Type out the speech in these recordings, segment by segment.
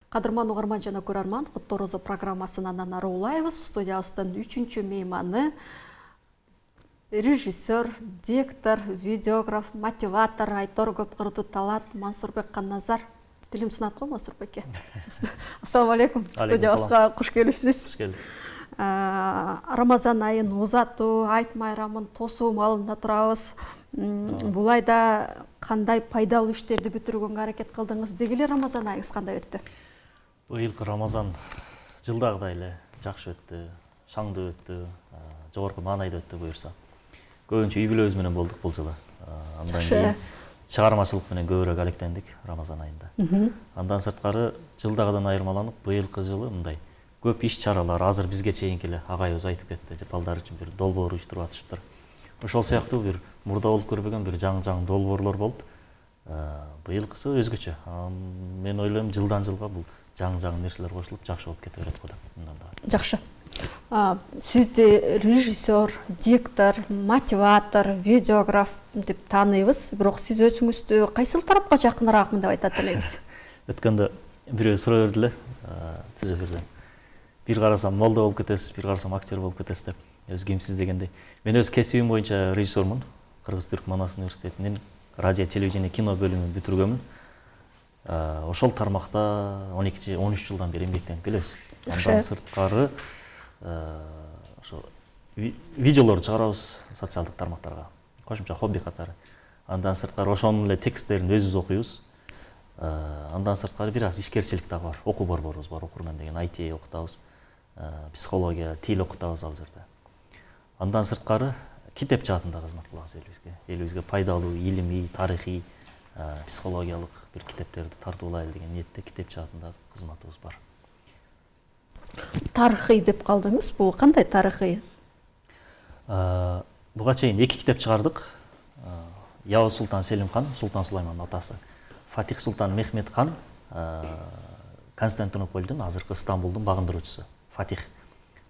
Кадырман угарман жана көрөрман, Кутторозо программасынан Анара Улаевыз, студиябыздын 3-чү мейманы режиссер, диктор, видеограф, мотиватор, айтор көп кырдуу талант Мансурбек Канназар. Тилим сынат го Мансурбекке. Ассаламу алейкум. Студиябызга куш келипсиз. Куш келдик. Рамазан айын узатуу, айт майрамын тосуу малында турабыз. Бул айда кандай пайдалуу иштерди бүтүргөнгө аракет кылдыңыз? Дегеле Рамазан айыңыз кандай өттү? Быйылкы Рамазан жылдагыдай эле жакшы өттү, шаңдуу өттү, жогорку маанайда өттү буюрса. Көбүнчө үй бүлөбүз менен болдук бул жылы. Андан кийин чыгармачылык менен көбүрөөк алектендик Рамазан айында. Андан сырткары жылдагыдан айырмаланып, быйылкы жылы мындай көп иш чаралар азыр бизге чейинки эле агайыбыз айтып кетти. Балдар үчүн бир долбоор уюштуруп атышыптыр. Ошол сыяктуу бир мурда болуп көрбөгөн бир жаңы долбоорлор болуп, быйылкысы өзгөчө. Мен ойлойм жылдан жылга бул жаңы нерселер кошулуп жакшы болуп кете берет го деп. Жакшы. Сизди режиссер, диктор, мотиватор, видеограф деп тааныйбыз, бирок сиз өзүңүздү кайсыл тарапка жакыныраакмын деп айтат элеңиз? Өткөндө бирөө суроо берди эле, түз эфирден. Бир карасам молдо болуп кетесиз, бир карасам актер болуп кетесиз деп. Өз кимсиз дегендей. Мен өз кесибим боюнча режиссермун. Кыргыз-Түрк Манас университетинин радио, телевидение, кино бөлүмүн бүтүргөмүн. Ошол тармакта 12-13 жылдан бери эмгектенип келебиз. Андан сырткары ошо видеолорду чыгарабыз социалдык тармактарга. Кошумча хобби катары. Андан сырткары ошонун эле тексттерин өзүбүз окуйбуз. Андан сырткары бир аз ишкерчилик дагы бар. Окуу борборубуз бар, окурман деген IT окутабыз. Психология, тил окутабыз ал жерде. Андан сырткары китеп жаатында кызмат кылабыз элибизге пайдалуу, илимий, тарыхый, психологиялык бир китептерди тартуулайлы деген ниетте китеп жаатында кызматыбыз бар. Тарыхый деп калдыңыз. Бул кандай тарыхый? Буга чейин 2 китеп чыгардык. Явыз Султан Селим хан, Султан Сулаймандын атасы. Фатих Султан Мехмед хан, Константинополдун, азыркы Стамбулдун багындыруучусу. Фатих.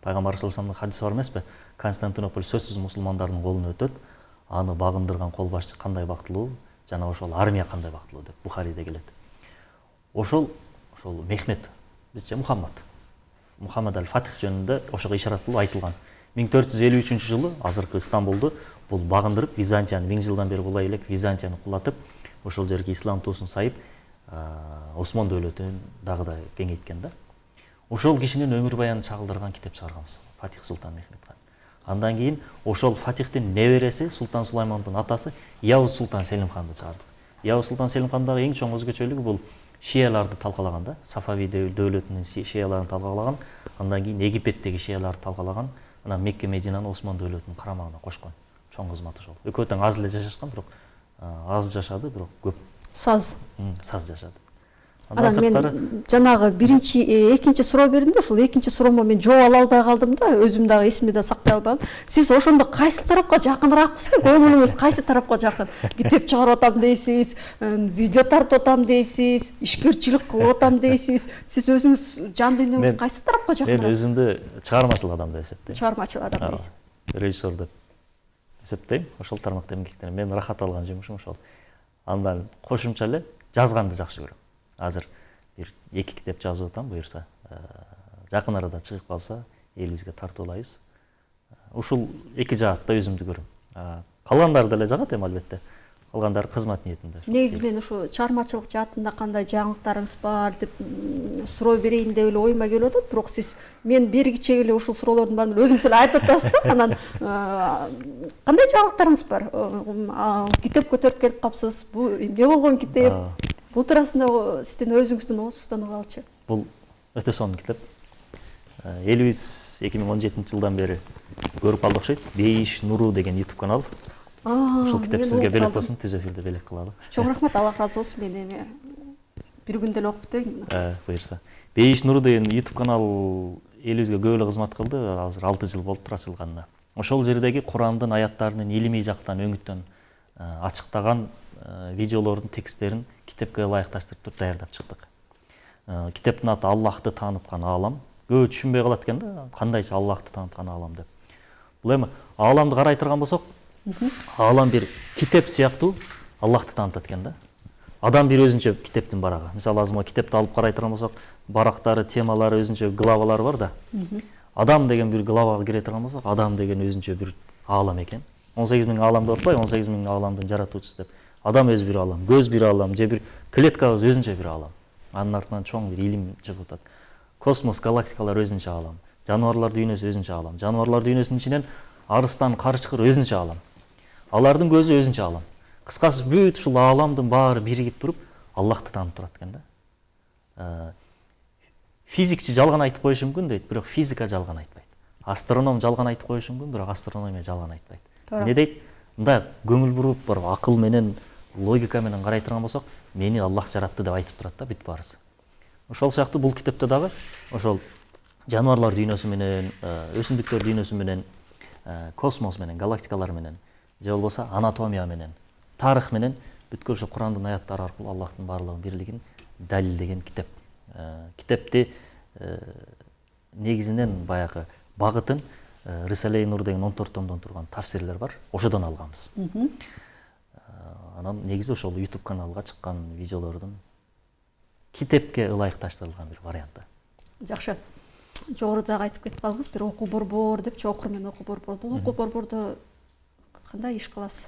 Пайгамбар саллаллаху алейхи хадис бар эмеспи? Константинополь сөзсүз мусулмандардын колуна өтөт. Аны багындырган кол башчы кандай бактылуу, жана ошол армия кандай бактылуу деп Бухариде келет. Ошол Мехмед, бизче Мухаммад аль-Фатих жөнүндө ошого ишарат кылып айтылган. 1453-жылы азыркы Стамбулду бул багындырып, Византияны 1000 жылдан бери булай элек Византияны кулатып, ошол жерге ислам туусун сайып, Осман дөөлөтүн дагы да кеңейткен да. Ошол кишинин өмүр баянын чагылдырган китеп чыгарганбыз, Фатих Султан Мехмед хан. Андан кийин ошол Фатихтин небереси Султан Сулаймандын атасы Явыз Султан Селим ханды чыгардык. Явыз Султан Селим хандагы эң чоң өзгөчөлүгү бул шияларды талкалаган да, Сафави дөөлөтүнүн шияларын талкалаган, андан кийин Египеттеги шияларды талкалаган, анан Мекке Мединаны Осман дөөлөтүнүн карамагына кошкон. Чоң кызматы ошол. Экөө тең аз эле жашашкан, бирок аз жашады, бирок көп саз жашады. Анан мен жанагы экинчи суроо бердим да, ошол экинчи суроомо мен жооп ала албай калдым да, өзүм дагы эсимде да сактай албадым. Сиз ошондо кайсы тарапка жакыныраакпыз да, көңүлүңүз кайсы тарапка жакын? Китеп чыгарып атам дейсиз, видео тартып атам дейсиз, ишкерчилик кылып атам дейсиз. Сиз өзүңүз жан дүйнөңүз кайсы тарапка жакыныраак? Мен өзүмдү чыгармачыл адам деп эсептейм. Чыгармачыл адам дейсиз. Режиссер деп эсептейм. Ошол тармакта эмгектенем. Мен рахат алган жумушум ошол. Андан кошумча эле жазганды жакшы көрөм. Азыр бир 2 китеп жазып атам буюрса, жакын арада чыгып калса элибизге тартуулайбыз. Ушул 2 жаатта өзүмдү көрөм. Калгандары деле жагат эми албетте. Калгандары кызмат ниетинде. Негизи мен ушу чыгармачылык жаатында кандай жаңылыктарыңыз бар деп суроо берейин деп эле оюма келип атат, бирок сиз мен бергиче эле ушул суроолордун баарын өзүңүз эле айтып атасыз да. Анан кандай жаңылыктарыңыз бар? Китеп көтөрүп келип капсыз. Бул эмне болгон китеп? Бул туурасында сиздин өзүңүздүн оозуңуздан угалычы. Бул өтө сонун китеп. Элибиз 2017-жылдан бери көрүп калды окшойт. Бейиш Нуру деген YouTube канал. Ошол китеп сизге белек болсун, түз эфирде белек кылалы. Чоң рахмат, Алла разы болсун. Мен эми бир күндө эле окуп кетейин. Буюрса. Бейиш Нуру деген YouTube канал элибизге көп эле кызмат кылды. Азыр 6 жыл болуптур ачылганына. Ошол жердеги Курандын аяттарынын илимий жактан өңүттөн ачыктаган видеолордун тексттерин китепке ылайыкташтырып туруп даярдап чыктык. Китептин аты Аллахты тааныткан аалам. Көп түшүнбөй калат экен да, кандайча Аллахты тааныткан аалам деп. Бул эми ааламды карай турган болсок, аалам бир китеп сыяктуу Аллахты таанытат экен да. адам бир өзүнчө китептин барагы. Мисалы азыр китепти алып карай турган болсок, барактары, темалары, өзүнчө главалары бар да. Адам деген бир главага кире турган болсок, адам деген өзүнчө бир аалам экен. 18 000 ааламды отпой, 18 000 ааламдын жаратуучусу деп. Адам өзү бир аалам, көз бир аалам, же бир клеткабыз өзүнчө бир аалам. Анын артынан чоң бир илим чыгып атат. Космос, галактикалар өзүнчө аалам. Жаныбарлар дүйнөсү өзүнчө аалам. Жаныбарлар дүйнөсүнүн ичинен арыстан, карычкыр өзүнчө аалам. Алардын көзү өзүнчө аалам. Кыскасы бүт ушул ааламдын баары биригип туруп Аллахты таанып турат экен да. Физикчи жалган айтып коюшу мүмкүн дейт, бирок физика жалган айтпайт. Астроном жалган айтып коюшу мүмкүн, бирок астрономия жалган айтпайт. Эмне дейт? Мындай көңүл буруп, барып акыл менен, логика менен карай турган болсок, мени Аллах жаратты деп айтып турат да бүт баарысы. Ошол сыяктуу бул китепте дагы ошол жаныбарлар дүйнөсү менен, өсүмдүктөр дүйнөсү менен, космос менен, галактикалар менен, же болбосо анатомия менен, тарых менен бүткүл ошо Курандын аяттары аркылуу Аллахтын баардыгынын бирлигин далилдеген китеп. Китепти негизинен баягы багытын Рисале-и Нур деген 14 томдон турган тафсирлер бар. Ошодон алганбыз. Анан негизи ошол YouTube каналга чыккан видеолордун китепке ылайыкташтырылган бир варианты. Жакшы. Жогорудагы айтып кетип калдыңыз, бир окуу борбор депчи, окур мен окуу борбор. Бул окуу борбордо кандай иш кыласыз?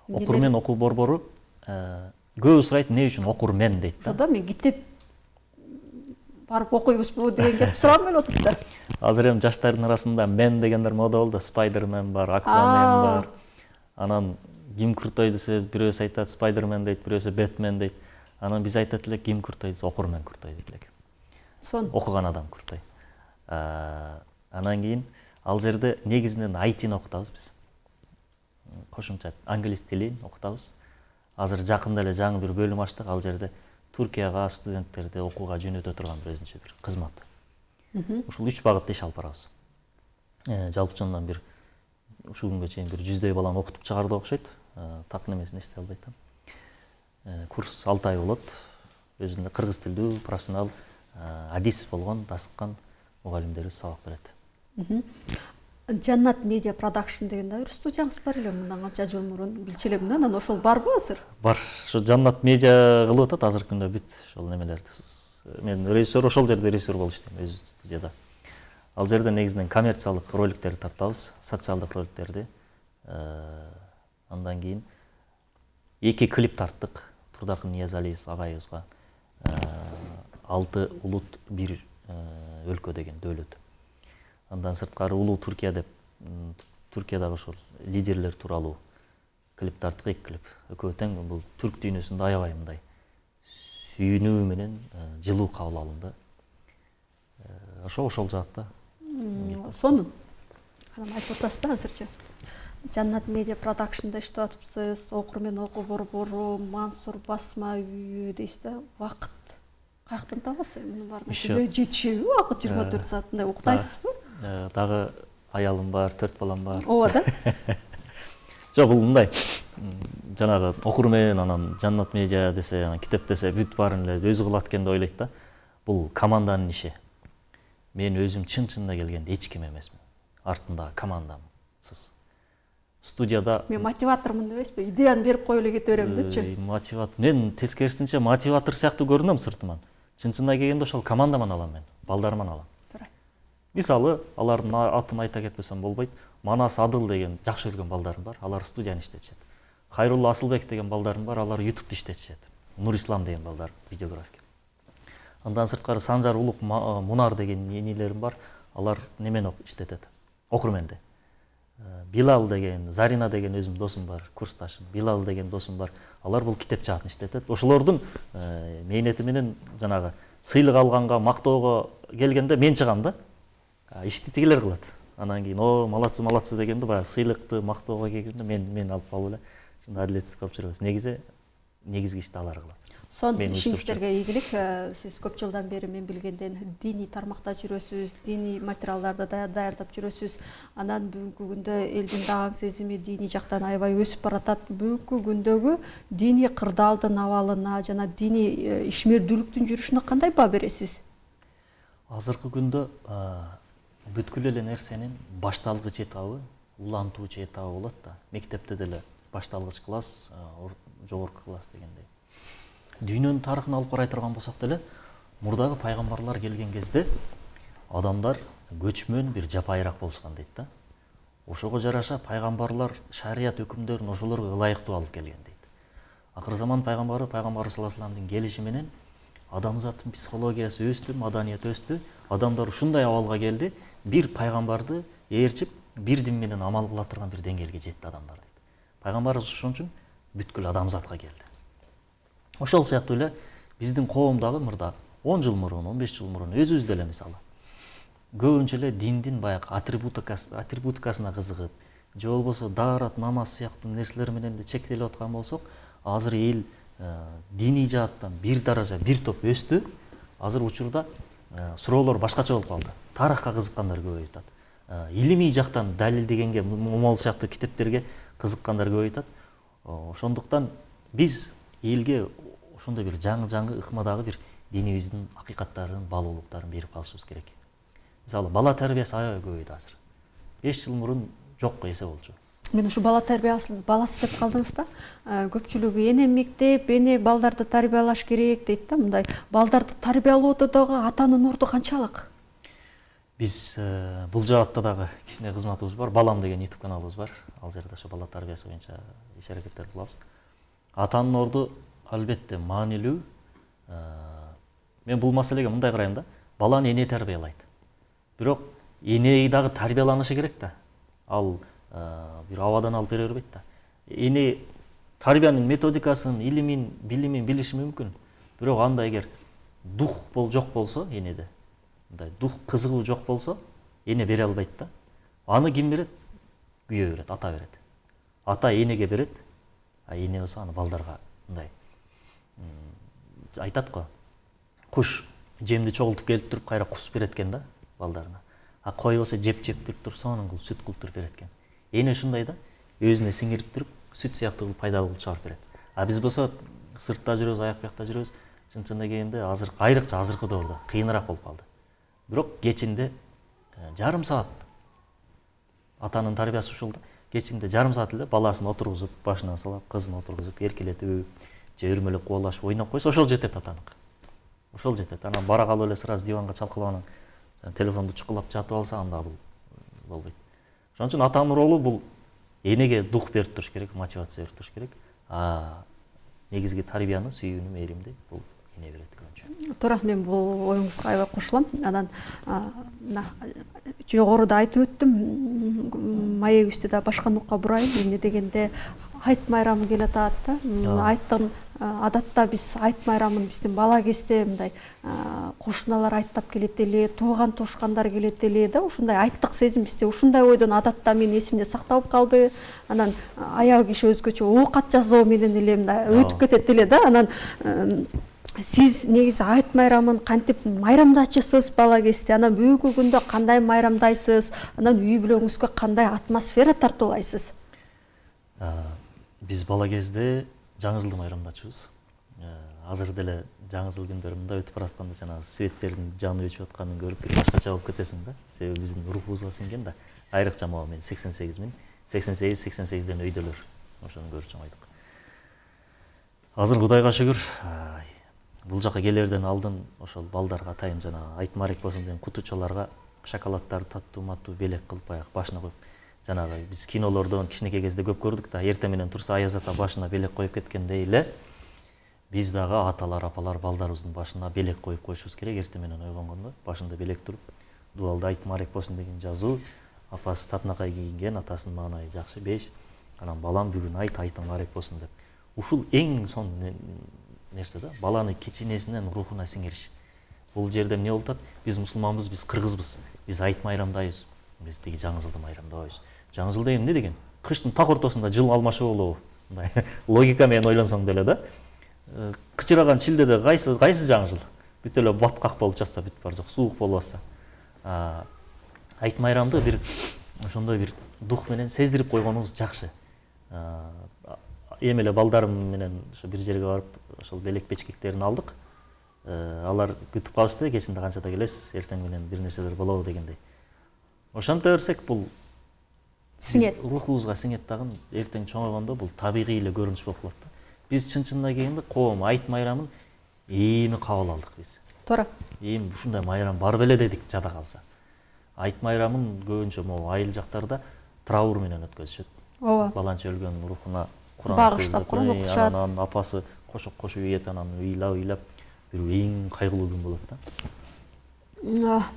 Окур мен окуу борбору көбү сурайт, эмне үчүн окур мен дейт да. Ошондо мен китеп барып окуйбузбу деген кеп суроом келип атат да. Азыр эми жаштардын арасында мен дегендер мода болду, Спайдермен бар, Аквамен бар. Анан ким крутой десе, бирөөсү айтат Спайдермен дейт, бирөөсү Бэтмен дейт. Анан биз айтат элек ким крутой десе, окурмен крутой дейт элек. Сон Окуган адам крутой. Анан кийин ал жерде негизинен IT-ни окутабыз биз. Кошумча англис тилин окутабыз. Азыр жакында эле жаңы бир бөлүм ачтык, ал жерде Туркияга студенттерди окууга жөнөтө турган бир өзүнчө бир кызмат. Ушул 3 багытта иш алып барабыз. Жалпычондан бир ушул күнгө чейин бир 100дөй баланы окутуп чыгарды окшойт. Так немесин эстей албай атам. Курс 6 ай болот. Өзүндө кыргыз тилдүү, профессионал, адис болгон, тасыккан мугалимдерибиз сабак берет. Жаннат Медиа Продакшн деген да бир студияңыз бар эле, мындан канча жыл мурун билчү элем да. Анан ошол барбы азыр? Бар. Ошо Жаннат Медиа кылып атат азыркы күндө бүт ошол немелерди. Мен режиссер, ошол жерде режиссер болуп иштейм, өз студияда. Ал жерде негизинен коммерциялык роликтерди тартабыз, социалдык роликтерди. Андан кийин 2 клип тарттык. Турдакын Ниязалиев агайыбызга 6 улут бир өлкө деген дөөлөт. Андан сырткары Улуу Туркия деп Туркиядагы ошол лидерлер тууралуу клип тарттык, 2 клип. Экөө тең бул түрк дүйнөсүндө аябай мындай сүйүнүү менен жылуу кабыл алынды. Ошол жаатта. Сонун. Анан айтып атасыз да азырчы. Жаннат Медиа Продакшнда иштеп атыпсыз, окур мен окуу борбору, Мансур басма үйү дейсиз да. Вакыт каяктан табасыз мунун баарына? Жетишеби вакыт 24 саат мындай уктайсызбы? Дагы аялым бар, 4 балам бар. Ооба да. Жок, бул мындай. Жанагы окур мен анан Жаннат Медиа десе, анан китеп десе бүт баарын эле өзү кылат экен деп ойлойт да. Бул команданын иши. Мен өзүм чын-чынында келгенде эч ким эмесмин. Артындагы командамсыз. Студияда мен мотиватормун дебейсизби? Идеяны берип коюп эле кете берем депчи. Мотиватор. Мен тескерисинче мотиватор сыяктуу көрүнөм сыртыман. Чын-чынында келгенде ошол командаман алам мен, балдарыман алам. Мисалы, алардын атын айта кетпесем болбойт. Манас Адыл деген жакшы көргөн балдарым бар, алар студияны иштетишет. Хайрулла Асылбек деген балдарым бар, алар YouTube'ду иштетишет. Нур Ислам деген балдар видеографик. Андан сырткары Санжар Улук Мунар деген энелерим бар, алар немени иштетет. Окурменде. Билал деген, Зарина деген өзүм досум бар, курсташым. Билал деген досум бар. Алар бул китеп жаатын иштетет. Ошолордун мээнети менен жанагы сыйлык алганга, мактоого келгенде мен чыгам да. Ишти тигилер кылат. Анан кийин малатсы дегенде баягы сыйлыкты мактоого келгенде мен алып алып эле ушундай адилетсиздик кылып жүрөбүз. Негизги ишти алар кылат. Сон ишиңиздерге ийгилик. Сиз көп жылдан бери мен билгенден диний тармакта жүрөсүз, диний материалдарды даярдап жүрөсүз. Анан бүгүнкү күндө элдин даган сезими диний жактан аябай өсүп баратат. Бүгүнкү күндөгү диний кырдаалдын абалына жана диний ишмердүүлүктүн жүрүшүнө кандай баа бересиз? Азыркы күндө бүткүл эле нерсенин башталгыч этабы, улантуучу этабы болот да. Мектепте деле башталгыч класс, жогорку класс дегендей. дүйнөнүн тарыхын алып карай турган болсок деле, мурдагы пайгамбарлар келген кезде адамдар көчмөн бир жапайыраак болушкан дейт да. Ошого жараша пайгамбарлар шарият өкүмдөрүн ошолорго ылайыктуу алып келген дейт. Акыр заман пайгамбары пайгамбар саллаллаху алейхи вассаламдын келиши менен адамзаттын психологиясы өстү, маданият өстү. Адамдар ушундай абалга келди, бир пайгамбарды ээрчип, бир дин менен амал кыла турган бир деңгээлге жетти адамдар дейт. Пайгамбарыбыз ошон үчүн бүткүл адамзатка келди. Ошол сыяктуу эле биздин коомдагы мурда 10 жыл мурун, 15 жыл мурун өзүбүз деле мисалы көбүнчө эле диндин баягы атрибутикасына кызыгып, же болбосо даарат, намаз сыяктуу нерселер менен эле чектелип аткан болсок, азыр эл диний жааттан бир даража, бир топ өстү. Азыр учурда суроолор башкача болуп калды. Тарыхка кызыккандар көбөйүп атат. Илимий жактан далилдегенге, момол сыяктуу китептерге кызыккандар көбөйүп атат. Ошондуктан биз элге ошондой бир жаңы ыкмадагы бир динибиздин акыйкаттарын, баалуулуктарын берип калышыбыз керек. Мисалы, бала тарбиясы аябай көбөйдү азыр. 5 жыл мурун жокко эсе болчу. Мен ушу бала тарбиясы баласы деп калдыңыз да. Көпчүлүгү эне мектеп, эне балдарды тарбиялаш керек дейт да. Мындай балдарды тарбиялоодо дагы атанын орду канчалык? Биз бул жаатта дагы кичине кызматыбыз бар. Балам деген YouTube каналыбыз бар. Ал жерде ошо бала тарбиясы боюнча иш-аракеттер кылабыз. Атанын орду албетте маанилүү. Мен бул маселеге мындай карайм да. Баланы эне тарбиялайт. Бирок эне дагы тарбияланышы керек да. Ал бир абадан алып бере бербейт да. Эне тарбиянын методикасын, илимин, билимин билиши мүмкүн. Бирок анда эгер дух жок болсо энеде, мындай дух кызыгуу жок болсо, эне бере албайт да. Аны ким берет? Күйөө берет, ата берет. Ата энеге берет, а эне болсо аны балдарга мындай айтат го. Куш жемди чогултуп келип туруп кайра кус берет экен да балдарына. А кой болсо жеп туруп сонун кылып сүт кылып туруп берет экен. Эне ушундай да, өзүнө сиңирип туруп сүт сыяктуу кылып пайда кылып чыгарып берет. А биз болсо сыртта жүрөбүз, аяк биякта жүрөбүз. Чын-чынына келгенде айрыкча азыркы доордо кыйыныраак болуп калды. Бирок кечинде жарым саат атанын тарбиясы ушул да. Кечинде жарым саат эле баласын отургузуп, башынан салап, кызын отургузуп, эркелетип, же өрмөлөп кубалашып ойноп койсо ошол жетет атанык. Ошол жетет. Анан бара калып эле сразу диванга чалкалап анан телефонду чукулап жатып алса, анда бул болбойт. Ошон үчүн атанын ролу бул энеге дух берип туруш керек, мотивация берип туруш керек. Негизги тарбияны, сүйүүнү, мээримди бул эне берет көбүнчө. Туура, мен бул оюңузга аябай кошулам. Анан жогоруда айтып өттүм, маегибизди да башка нукка бурайын. Эмне дегенде айт майрамы келатат да. Айттын адатта биз айт майрамын биздин бала кезде мындай кошуналар айттап келет эле, тууган тушкандар келет эле да. Ушундай айттык сезим бизде ушундай ойдон адатта мен эсимде сакталып калды. Анан аял киши өзгөчө оокат жасоо менен эле мындай өтүп кетет эле да. Анан сиз негизи айт майрамын кантип майрамдачысыз бала кезде? Анан бүгүнкү күндө кандай майрамдайсыз? Анан үй бүлөңүзгө кандай атмосфера тартуулайсыз? Биз бала кезде жаңы жылды майрамдачубуз. Азыр деле жаңы жыл күндөрүндө өтүп баратканда жанагы светтердин жанып өчүп атканын көрүп бир башкача болуп кетесиң да. Себеби биздин рухубузга сиңген да. Айрыкча могу мен 88 88-88ден өйдөлөр. Ошону көрүп чоңойдук. Азыр Кудайга шүгүр, бул жака келерден алдын ошол балдарга атайын жана айт марек болсун деген кутучаларга шоколадтарды таттуу-маттуу белек кылып баягы башына коюп, жанагы биз кинолордон кичинекей кезде көп көрдүк да, эртең менен турса аяз ата башына белек коюп кеткендей эле биз дагы аталар, апалар балдарыбыздын башына белек коюп коюшубуз керек. Эртең менен ойгонгондо башында белек туруп, дуалда айт марек болсун деген жазуу, апасы татынакай кийинген, атасынын маанайы жакшы, 5. Анан балам бүгүн айтың марек болсун деп. Ушул эң сонун нерсе да, баланы кичинесинен рухуна сиңириш. Бул жерде эмне болуп атат? Биз мусулманбыз, биз кыргызбыз. Биз айт майрамдайбыз. Биз тиги жаңы жылды майрамдабайбыз. Жаңы жыл деген эмне деген? Кыштын так ортосунда жыл алмашуу болобу? Мындай логика менен ойлонсоң деле да. Кычыраган шилдеде кайсы жаңы жыл? Бүт эле баткак болуп жатса, бүт бар жок, суук болуп атса. Айт майрамды бир ошондой бир дух менен сездирип койгонубуз жакшы. Эми эле балдарым менен ошо бир жерге барып, ошол белек печкектерин алдык. Алар күтүп калышты, кечинде канчада келесиз, эртең менен бир нерселер болобу дегендей. Ошонто берсек бул сиңет, рухубузга сиңет дагы, эртең чоңойгондо бул табигый эле көрүнүш болуп калат да. Биз чын-чынына келгенде коом айт майрамын эми кабыл алдык биз. Туура. Эми ушундай майрам бар беле дедик жада калса. Айт майрамын көбүнчө могу айыл жактарда траур менен өткөзүшөт. Ооба. Баланча өлгөн рухуна Куран Багыштап, Куран окушат. Анан апасы кошоп ийет, анан ыйлап бир эң кайгылуу күн болот да.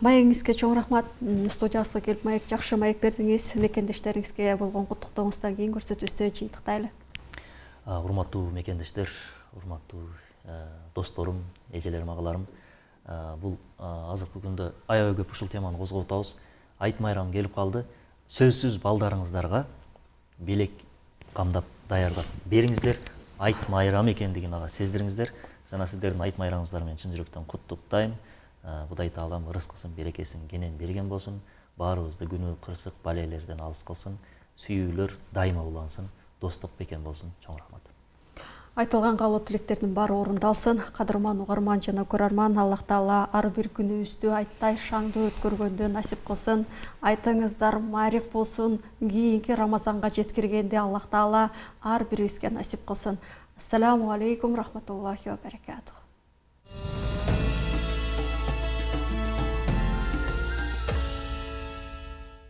Маегиңизге чоң рахмат. Студиясына келип маек жакшы маек бердиңиз. Мекендештериңизге болгон куттуктооңуздан кийин көрсөтүүбүздө жыйынтыктайлы. Урматтуу мекендештер, урматтуу досторум, эжелерим, агаларым, бул азыркы күндө аябай көп ушул теманы козгоп атабыз. Айт майрамы келип калды. Сөзсүз балдарыңыздарга белек камдап даярдап бериңиздер. Айт майрамы экендигин ага сездириңиздер. Жана сиздердин айт майрамыңыздар менен чын жүрөктөн куттуктайм. Кудай таалам ырыскысын, берекесин кенен берген болсун. Баарыбызды күнөө, кырсык, балелерден алыс кылсын. Сүйүүлөр дайыма улансын. Достук бекен болсун. Чоң рахмат. Айтылган каалоо тилектердин баары орундалсын. Кадырман угарман жана көрөрман, Аллах Таала ар бир күнүбүздү айттай шаңдуу өткөргөндө насип кылсын. Айтыңыздар марек болсун. Кийинки Рамазанга жеткиргенде Аллах Таала ар бирибизге насип кылсын. Ассаламу алейкум рахматуллахи ва баракатух.